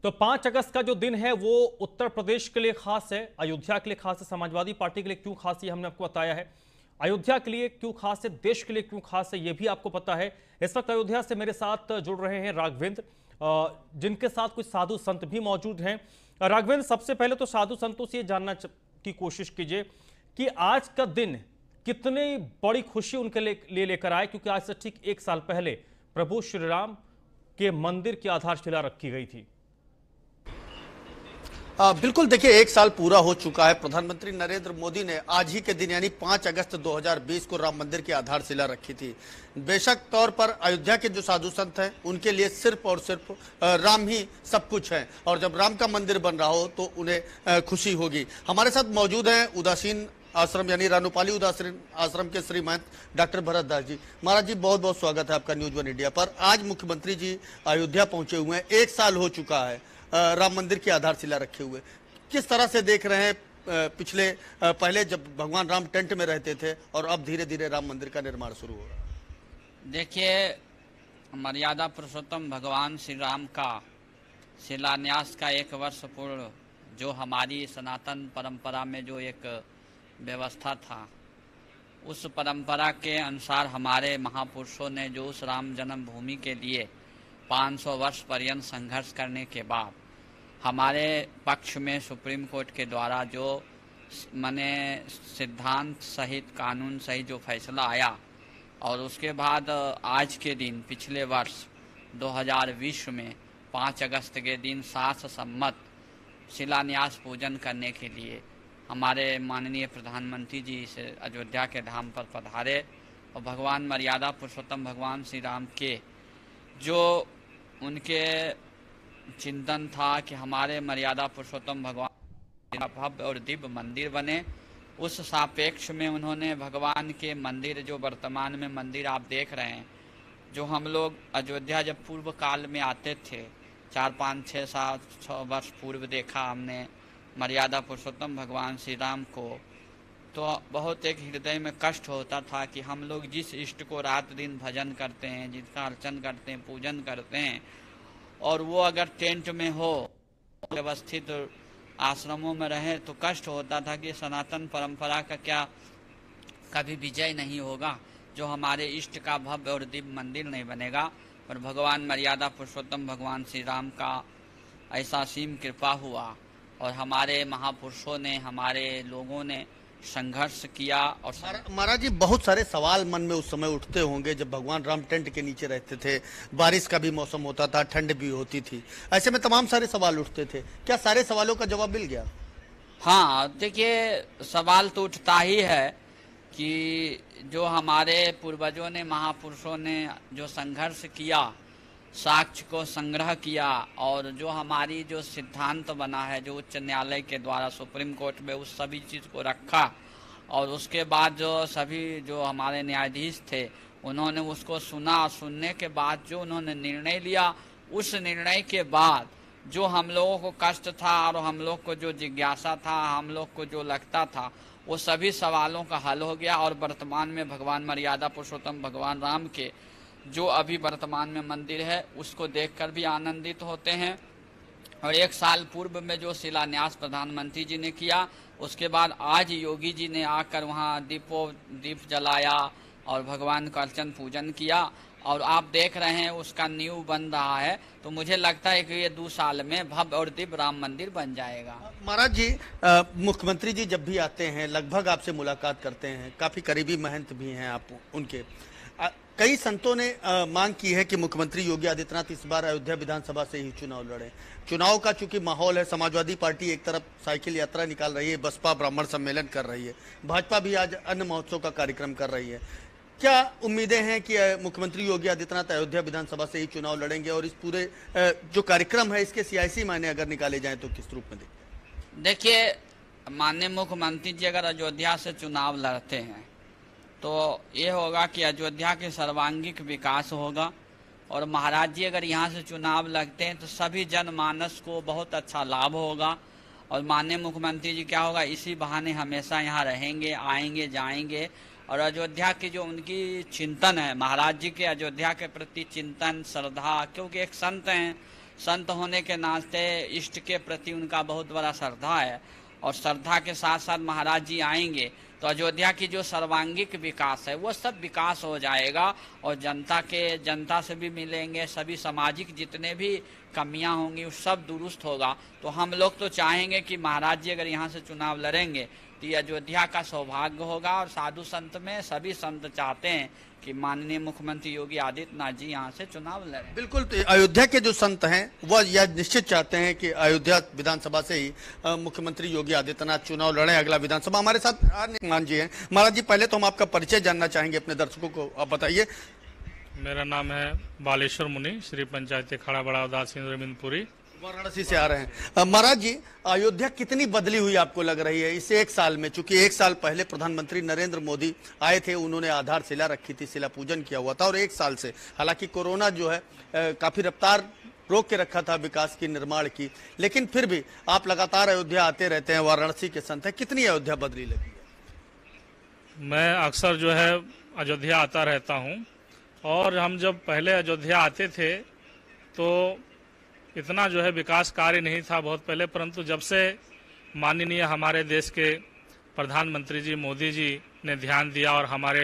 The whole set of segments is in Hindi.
तो 5 अगस्त का जो दिन है वो उत्तर प्रदेश के लिए खास है, अयोध्या के लिए खास है, समाजवादी पार्टी के लिए क्यों खास है हमने आपको बताया है। अयोध्या के लिए क्यों खास है, देश के लिए क्यों खास है, ये भी आपको पता है। इस वक्त अयोध्या से मेरे साथ जुड़ रहे हैं राघवेंद्र, जिनके साथ कुछ साधु संत भी मौजूद हैं। राघवेंद्र, सबसे पहले तो साधु संतों से ये जानना की कोशिश कीजिए कि आज का दिन कितनी बड़ी खुशी उनके लिए लेकर आए, क्योंकि आज से ठीक 1 साल पहले प्रभु श्री राम के मंदिर की आधारशिला रखी गई थी। बिल्कुल, देखिए 1 साल पूरा हो चुका है। प्रधानमंत्री नरेंद्र मोदी ने आज ही के दिन यानी 5 अगस्त 2020 को राम मंदिर की आधारशिला रखी थी। बेशक तौर पर अयोध्या के जो साधु संत हैं उनके लिए सिर्फ और सिर्फ राम ही सब कुछ है, और जब राम का मंदिर बन रहा हो तो उन्हें खुशी होगी। हमारे साथ मौजूद हैं उदासीन आश्रम यानी रानोपाली उदासीन आश्रम के श्री महंत डॉक्टर भरत दास जी। महाराज जी, बहुत बहुत स्वागत है आपका न्यूज 1 इंडिया पर। आज मुख्यमंत्री जी अयोध्या पहुंचे हुए हैं, 1 साल हो चुका है राम मंदिर की आधारशिला रखे हुए। किस तरह से देख रहे हैं पिछले पहले जब भगवान राम टेंट में रहते थे और अब धीरे धीरे राम मंदिर का निर्माण शुरू हो रहा है? देखिए, मर्यादा पुरुषोत्तम भगवान श्री राम का शिलान्यास का 1 वर्ष पूर्व जो हमारी सनातन परंपरा में जो एक व्यवस्था था, उस परंपरा के अनुसार हमारे महापुरुषों ने जो उस राम जन्मभूमि के लिए 500 वर्ष पर्यंत संघर्ष करने के बाद हमारे पक्ष में सुप्रीम कोर्ट के द्वारा जो माने सिद्धांत सहित कानून सहित जो फैसला आया, और उसके बाद आज के दिन पिछले वर्ष 2020 में 5 अगस्त के दिन शास्त्र सम्मत शिलान्यास पूजन करने के लिए हमारे माननीय प्रधानमंत्री जी से अयोध्या के धाम पर पधारे और भगवान मर्यादा पुरुषोत्तम भगवान श्री राम के जो उनके चिंतन था कि हमारे मर्यादा पुरुषोत्तम भगवान भव्य और दिव्य मंदिर बने, उस सापेक्ष में उन्होंने भगवान के मंदिर जो वर्तमान में मंदिर आप देख रहे हैं, जो हम लोग अयोध्या जब पूर्व काल में आते थे 4, 5, 6, 7, 6 वर्ष पूर्व देखा हमने मर्यादा पुरुषोत्तम भगवान श्री राम को, तो बहुत एक हृदय में कष्ट होता था कि हम लोग जिस इष्ट को रात दिन भजन करते हैं, जिसका अर्चन करते हैं, पूजन करते हैं, और वो अगर टेंट में हो, व्यवस्थित आश्रमों में रहे, तो कष्ट होता था कि सनातन परंपरा का क्या कभी विजय नहीं होगा, जो हमारे इष्ट का भव्य और दिव्य मंदिर नहीं बनेगा। पर भगवान मर्यादा पुरुषोत्तम भगवान श्री राम का ऐसा असीम कृपा हुआ और हमारे महापुरुषों ने, हमारे लोगों ने संघर्ष किया। और महाराज जी, बहुत सारे सवाल मन में उस समय उठते होंगे जब भगवान राम टेंट के नीचे रहते थे, बारिश का भी मौसम होता था, ठंड भी होती थी, ऐसे में तमाम सारे सवाल उठते थे। क्या सारे सवालों का जवाब मिल गया? हाँ, देखिए, सवाल तो उठता ही है कि जो हमारे पूर्वजों ने, महापुरुषों ने जो संघर्ष किया, साक्ष्य को संग्रह किया, और जो हमारी जो सिद्धांत बना है जो उच्च न्यायालय के द्वारा सुप्रीम कोर्ट में, उस सभी चीज़ को रखा, और उसके बाद जो सभी जो हमारे न्यायाधीश थे उन्होंने उसको सुना, और सुनने के बाद जो उन्होंने निर्णय लिया, उस निर्णय के बाद जो हम लोगों को कष्ट था और हम लोग को जो जिज्ञासा था, हम लोग को जो लगता था, वो सभी सवालों का हल हो गया। और वर्तमान में भगवान मर्यादा पुरुषोत्तम भगवान राम के जो अभी वर्तमान में मंदिर है उसको देखकर भी आनंदित होते हैं। और 1 साल पूर्व में जो शिलान्यास प्रधानमंत्री जी ने किया, उसके बाद आज योगी जी ने आकर वहाँ दीप जलाया और भगवान का अर्चन पूजन किया, और आप देख रहे हैं उसका नींव बन रहा है। तो मुझे लगता है कि ये 2 साल में भव्य और दिव्य राम मंदिर बन जाएगा। महाराज जी, मुख्यमंत्री जी जब भी आते हैं लगभग आपसे मुलाकात करते हैं, काफी करीबी महंत भी हैं आप उनके। कई संतों ने मांग की है कि मुख्यमंत्री योगी आदित्यनाथ इस बार अयोध्या विधानसभा से ही चुनाव लड़े। चुनाव का चूंकि माहौल है, समाजवादी पार्टी एक तरफ साइकिल यात्रा निकाल रही है, बसपा ब्राह्मण सम्मेलन कर रही है, भाजपा भी आज अन्न महोत्सव का कार्यक्रम कर रही है। क्या उम्मीदें हैं कि मुख्यमंत्री योगी आदित्यनाथ अयोध्या विधानसभा से ही चुनाव लड़ेंगे, और इस पूरे जो कार्यक्रम है इसके सियासी मायने अगर निकाले जाएं तो किस रूप में देखें? देखिए, माननीय मुख्यमंत्री जी अगर अयोध्या से चुनाव लड़ते हैं तो ये होगा कि अयोध्या के सर्वांगीण विकास होगा, और महाराज जी अगर यहाँ से चुनाव लड़ते हैं तो सभी जनमानस को बहुत अच्छा लाभ होगा। और माननीय मुख्यमंत्री जी क्या होगा, इसी बहाने हमेशा यहाँ रहेंगे, आएंगे, जाएंगे, और अयोध्या की जो उनकी चिंतन है, महाराज जी के अयोध्या के प्रति चिंतन, श्रद्धा, क्योंकि एक संत हैं संत होने के नाते इष्ट के प्रति उनका बहुत बड़ा श्रद्धा है, और श्रद्धा के साथ साथ महाराज जी आएंगे तो अयोध्या की जो सर्वांगीण विकास है वो सब विकास हो जाएगा, और जनता से भी मिलेंगे, सभी सामाजिक जितने भी कमियां होंगी वो सब दुरुस्त होगा। तो हम लोग तो चाहेंगे कि महाराज जी अगर यहाँ से चुनाव लड़ेंगे तो ये अयोध्या का सौभाग्य होगा, और साधु संत में सभी संत चाहते हैं कि माननीय मुख्यमंत्री योगी आदित्यनाथ जी यहाँ से चुनाव लड़ें। बिल्कुल, तो अयोध्या के जो संत हैं वह यह निश्चित चाहते हैं कि अयोध्या विधानसभा से ही मुख्यमंत्री योगी आदित्यनाथ चुनाव लड़ें अगला विधानसभा। हमारे साथ मान जी हैं। महाराज जी, पहले तो हम आपका परिचय जानना चाहेंगे अपने दर्शकों को, आप बताइए। मेरा नाम है बालेश्वर मुनि, श्री पंचायत अखाड़ा बड़ा उदासीन रविंद्रपुरी, वाराणसी से आ रहे हैं। महाराज जी, अयोध्या कितनी बदली हुई आपको लग रही है इस एक साल में? चूंकि एक साल पहले प्रधानमंत्री नरेंद्र मोदी आए थे, उन्होंने आधारशिला रखी थी, शिला पूजन किया हुआ था, और एक साल से हालांकि कोरोना जो है काफी रफ्तार रोक के रखा था विकास की, निर्माण की, लेकिन फिर भी आप लगातार अयोध्या आते रहते हैं, वाराणसी के संत हैं, कितनी अयोध्या बदली लगी है? मैं अक्सर जो है अयोध्या आता रहता हूं, और हम जब पहले अयोध्या आते थे तो इतना जो है विकास कार्य नहीं था बहुत पहले, परंतु जब से माननीय हमारे देश के प्रधानमंत्री जी मोदी जी ने ध्यान दिया, और हमारे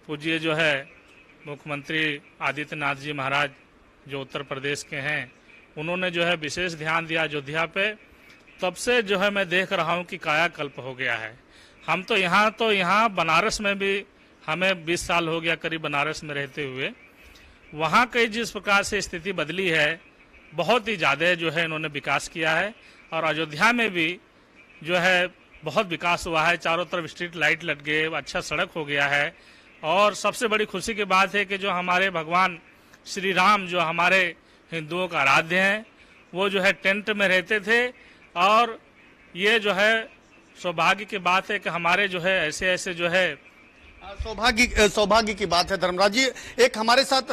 पूज्य जो है मुख्यमंत्री आदित्यनाथ जी महाराज जो उत्तर प्रदेश के हैं, उन्होंने जो है विशेष ध्यान दिया अयोध्या पे, तब से जो है मैं देख रहा हूं कि कायाकल्प हो गया है। हम तो यहाँ बनारस में भी हमें 20 साल हो गया करीब बनारस में रहते हुए, वहाँ की जिस प्रकार से स्थिति बदली है बहुत ही ज़्यादा जो है इन्होंने विकास किया है, और अयोध्या में भी जो है बहुत विकास हुआ है। चारों तरफ स्ट्रीट लाइट लग गए, अच्छा सड़क हो गया है, और सबसे बड़ी खुशी की बात है कि जो हमारे भगवान श्री राम जो हमारे हिंदुओं का आराध्य हैं, वो जो है टेंट में रहते थे, और ये जो है सौभाग्य की बात है कि हमारे जो है ऐसे जो है सौभाग्य की बात है। धर्मराज जी, एक हमारे साथ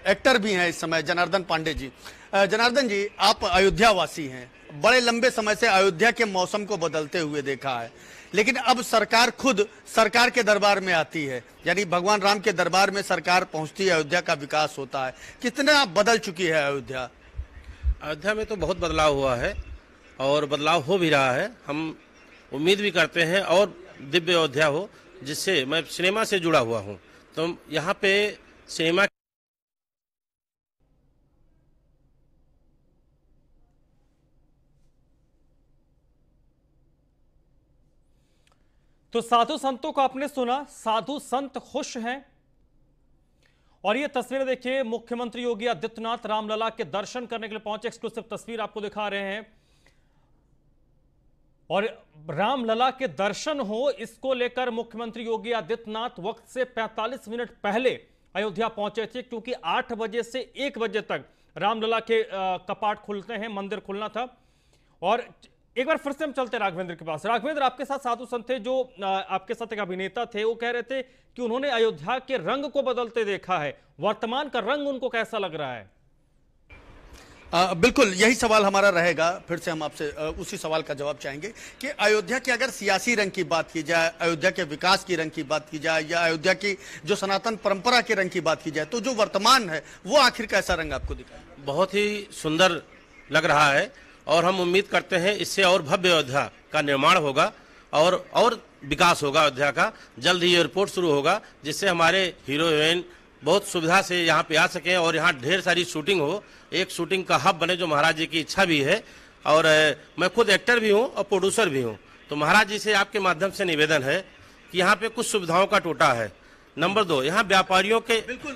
एक्टर भी हैं इस समय, जनार्दन पांडे जी। जनार्दन जी, आप अयोध्या वासी हैं, बड़े लंबे समय से अयोध्या के मौसम को बदलते हुए देखा है, लेकिन अब सरकार खुद सरकार के दरबार में आती है, यानी भगवान राम के दरबार में सरकार पहुंचती है, अयोध्या का विकास होता है। कितना बदल चुकी है अयोध्या? अयोध्या में तो बहुत बदलाव हुआ है, और बदलाव हो भी रहा है। हम उम्मीद भी करते हैं और दिव्य अयोध्या हो, जिससे मैं सिनेमा से जुड़ा हुआ हूं, तो यहाँ पे सिनेमा तो साधु संतों को आपने सुना, साधु संत खुश हैं। और ये तस्वीर देखिए, मुख्यमंत्री योगी आदित्यनाथ रामलला के दर्शन करने के लिए पहुंचे, एक्सक्लूसिव तस्वीर आपको दिखा रहे हैं। और रामलला के दर्शन हो, इसको लेकर मुख्यमंत्री योगी आदित्यनाथ वक्त से 45 मिनट पहले अयोध्या पहुंचे थे, क्योंकि 8 बजे से 1 बजे तक रामलला के कपाट खुलते हैं, मंदिर खुलना था। और एक बार फिर से हम चलते राघवेंद्र के पास। राघवेंद्र, आपके साथ साधु संत थे, जो आपके साथ एक अभिनेता थे, वो कह रहे थे कि उन्होंने अयोध्या के रंग को बदलते देखा है, वर्तमान का रंग उनको कैसा लग रहा है? बिल्कुल, यही सवाल हमारा रहेगा। फिर से हम आपसे उसी सवाल का जवाब चाहेंगे कि अयोध्या के अगर सियासी रंग की बात की जाए, अयोध्या के विकास की रंग की बात की जाए, या अयोध्या की जो सनातन परंपरा के रंग की बात की जाए, तो जो वर्तमान है वो आखिर कैसा रंग आपको दिखा? बहुत ही सुंदर लग रहा है, और हम उम्मीद करते हैं इससे और भव्य अयोध्या का निर्माण होगा, और विकास होगा अयोध्या का। जल्द ही एयरपोर्ट शुरू होगा, जिससे हमारे हीरो हीरोइन बहुत सुविधा से यहाँ पे आ सकें, और यहाँ ढेर सारी शूटिंग हो, एक शूटिंग का हब बने, जो महाराज जी की इच्छा भी है। और मैं खुद एक्टर भी हूँ और प्रोड्यूसर भी हूँ, तो महाराज जी से आपके माध्यम से निवेदन है कि यहाँ पे कुछ सुविधाओं का टोटा है। नंबर 2, यहाँ व्यापारियों के बिल्कुल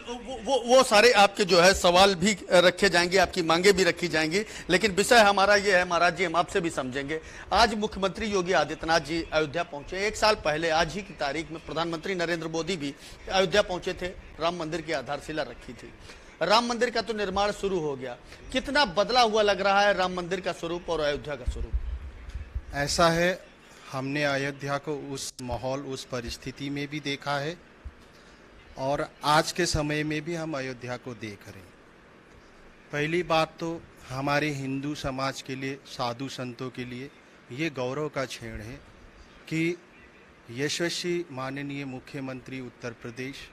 वो सारे आपके जो है सवाल भी रखे जाएंगे, आपकी मांगे भी रखी जाएंगी, लेकिन विषय हमारा ये है महाराज जी, हम आपसे भी समझेंगे। आज मुख्यमंत्री योगी आदित्यनाथ जी अयोध्या पहुंचे। 1 साल पहले आज ही की तारीख में प्रधानमंत्री नरेंद्र मोदी भी अयोध्या पहुंचे थे, राम मंदिर की आधारशिला रखी थी। राम मंदिर का तो निर्माण शुरू हो गया, कितना बदला हुआ लग रहा है राम मंदिर का स्वरूप और अयोध्या का स्वरूप? ऐसा है, हमने अयोध्या को उस माहौल, उस परिस्थिति में भी देखा है, और आज के समय में भी हम अयोध्या को देख रहे हैं। पहली बात तो हमारे हिंदू समाज के लिए, साधु संतों के लिए ये गौरव का क्षण है कि यशस्वी माननीय मुख्यमंत्री उत्तर प्रदेश,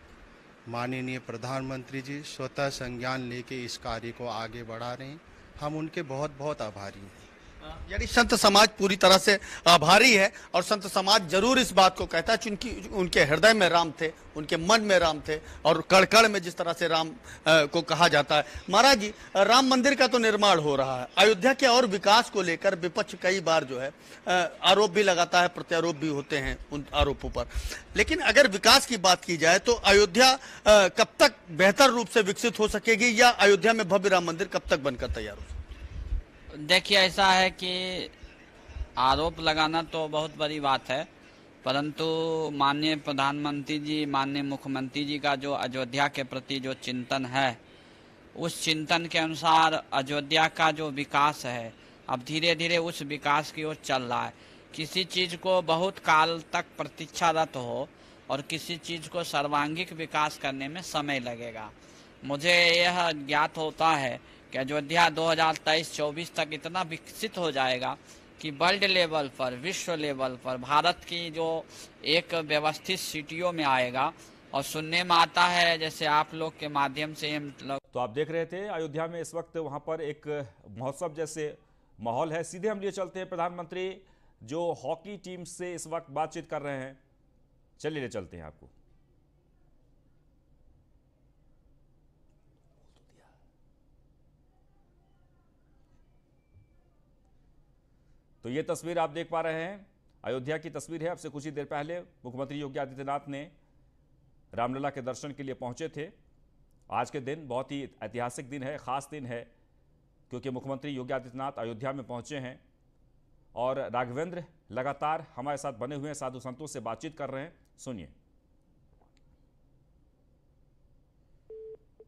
माननीय प्रधानमंत्री जी स्वतः संज्ञान लेके इस कार्य को आगे बढ़ा रहे हैं। हम उनके बहुत बहुत आभारी हैं। यानी संत समाज पूरी तरह से आभारी है और संत समाज जरूर इस बात को कहता है क्योंकि उनके हृदय में राम थे, उनके मन में राम थे और कड़ में जिस तरह से राम को कहा जाता है। महाराज जी, राम मंदिर का तो निर्माण हो रहा है, अयोध्या के और विकास को लेकर विपक्ष कई बार जो है आरोप भी लगाता है, प्रत्यारोप भी होते हैं उन आरोपों पर, लेकिन अगर विकास की बात की जाए तो अयोध्या कब तक बेहतर रूप से विकसित हो सकेगी या अयोध्या में भव्य राम मंदिर कब तक बनकर तैयार हो? देखिए, ऐसा है कि आरोप लगाना तो बहुत बड़ी बात है, परंतु माननीय प्रधानमंत्री जी, माननीय मुख्यमंत्री जी का जो अयोध्या के प्रति जो चिंतन है, उस चिंतन के अनुसार अयोध्या का जो विकास है अब धीरे धीरे उस विकास की ओर चल रहा है। किसी चीज़ को बहुत काल तक प्रतीक्षारत हो और किसी चीज़ को सर्वांगीण विकास करने में समय लगेगा। मुझे यह ज्ञात होता है कि अयोध्या 2023-24 तक इतना विकसित हो जाएगा कि वर्ल्ड लेवल पर, विश्व लेवल पर भारत की जो एक व्यवस्थित सिटियों में आएगा। और सुनने में आता है, जैसे आप लोग के माध्यम से तो आप देख रहे थे अयोध्या में इस वक्त वहां पर एक महोत्सव जैसे माहौल है। सीधे हम लिए चलते हैं, प्रधानमंत्री जो हॉकी टीम से इस वक्त बातचीत कर रहे हैं, चलिए ले चलते हैं आपको। तो ये तस्वीर आप देख पा रहे हैं, अयोध्या की तस्वीर है। अब से कुछ ही देर पहले मुख्यमंत्री योगी आदित्यनाथ ने रामलला के दर्शन के लिए पहुंचे थे। आज के दिन बहुत ही ऐतिहासिक दिन है, खास दिन है, क्योंकि मुख्यमंत्री योगी आदित्यनाथ अयोध्या में पहुंचे हैं और राघवेंद्र लगातार हमारे साथ बने हुए साधु संतों से बातचीत कर रहे हैं। सुनिए।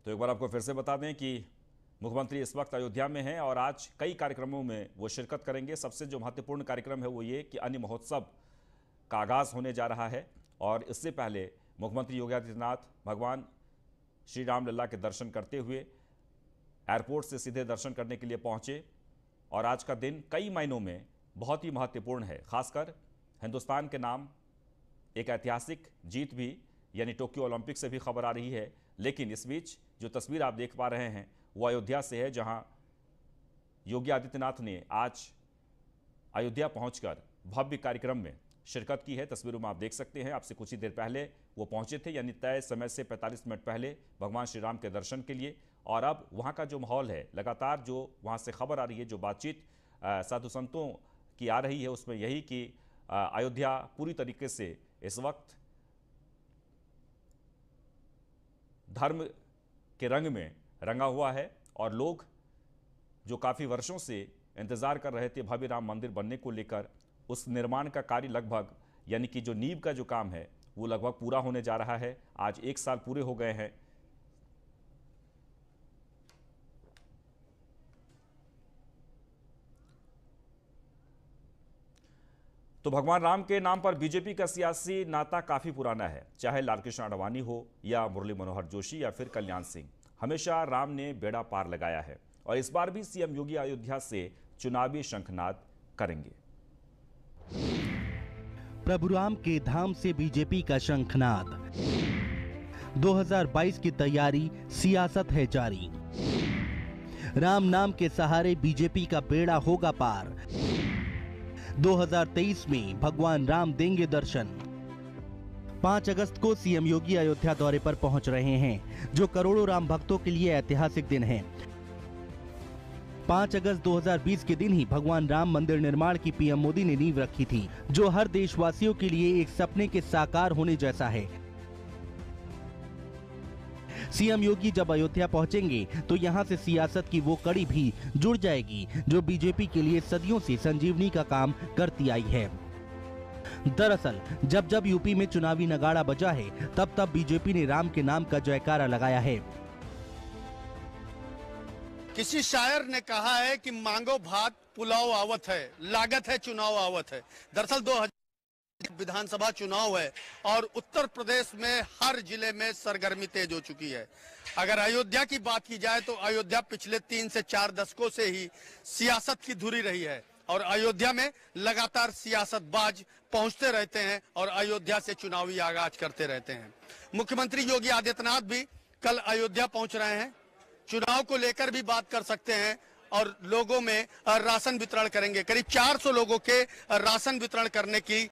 तो एक बार आपको फिर से बता दें कि मुख्यमंत्री इस वक्त अयोध्या में हैं और आज कई कार्यक्रमों में वो शिरकत करेंगे। सबसे जो महत्वपूर्ण कार्यक्रम है वो ये कि अन्य महोत्सव का आगाज होने जा रहा है और इससे पहले मुख्यमंत्री योगी आदित्यनाथ भगवान श्री राम लल्ला के दर्शन करते हुए एयरपोर्ट से सीधे दर्शन करने के लिए पहुंचे। और आज का दिन कई मायनों में बहुत ही महत्वपूर्ण है, खासकर हिंदुस्तान के नाम एक ऐतिहासिक जीत भी, यानी टोक्यो ओलंपिक से भी खबर आ रही है। लेकिन इस बीच जो तस्वीर आप देख पा रहे हैं वो अयोध्या से है, जहां योगी आदित्यनाथ ने आज अयोध्या पहुंचकर भव्य कार्यक्रम में शिरकत की है। तस्वीरों में आप देख सकते हैं, आपसे कुछ ही देर पहले वो पहुंचे थे, यानी तय समय से 45 मिनट पहले भगवान श्री राम के दर्शन के लिए। और अब वहां का जो माहौल है, लगातार जो वहां से खबर आ रही है, जो बातचीत साधु संतों की आ रही है, उसमें यही कि अयोध्या पूरी तरीके से इस वक्त धर्म के रंग में रंगा हुआ है और लोग जो काफ़ी वर्षों से इंतज़ार कर रहे थे भव्य राम मंदिर बनने को लेकर, उस निर्माण का कार्य लगभग, यानी कि जो नींव का जो काम है वो लगभग पूरा होने जा रहा है। आज 1 साल पूरे हो गए हैं। तो भगवान राम के नाम पर बीजेपी का सियासी नाता काफ़ी पुराना है, चाहे लालकृष्ण आडवाणी हो या मुरली मनोहर जोशी या फिर कल्याण सिंह। हमेशा राम ने बेड़ा पार लगाया है और इस बार भी सीएम योगी अयोध्या से चुनावी शंखनाद करेंगे। प्रभु राम के धाम से बीजेपी का शंखनाद। 2022 की तैयारी, सियासत है जारी। राम नाम के सहारे बीजेपी का बेड़ा होगा पार। 2023 में भगवान राम देंगे दर्शन। 5 अगस्त को सीएम योगी अयोध्या दौरे पर पहुंच रहे हैं, जो करोड़ों राम भक्तों के लिए ऐतिहासिक दिन है। 5 अगस्त 2020 के दिन ही भगवान राम मंदिर निर्माण की पीएम मोदी ने नींव रखी थी, जो हर देशवासियों के लिए एक सपने के साकार होने जैसा है। सीएम योगी जब अयोध्या पहुंचेंगे तो यहां से सियासत की वो कड़ी भी जुड़ जाएगी जो बीजेपी के लिए सदियों से संजीवनी का काम करती आई है। दरअसल जब जब यूपी में चुनावी नगाड़ा बजा है, तब तब बीजेपी ने राम के नाम का जयकारा लगाया है। किसी शायर ने कहा है कि मांगो भात पुलाव आवत है, लागत है चुनाव आवत है। दरअसल 2000 विधानसभा चुनाव है और उत्तर प्रदेश में हर जिले में सरगर्मी तेज हो चुकी है। अगर अयोध्या की बात की जाए तो अयोध्या पिछले 3 से 4 दशकों से ही सियासत की धुरी रही है और अयोध्या में लगातार सियासतबाज पहुंचते रहते हैं और अयोध्या से चुनावी आगाज करते रहते हैं। मुख्यमंत्री योगी आदित्यनाथ भी कल अयोध्या पहुंच रहे हैं, चुनाव को लेकर भी बात कर सकते हैं और लोगों में राशन वितरण करेंगे। करीब 400 लोगों के राशन वितरण करने की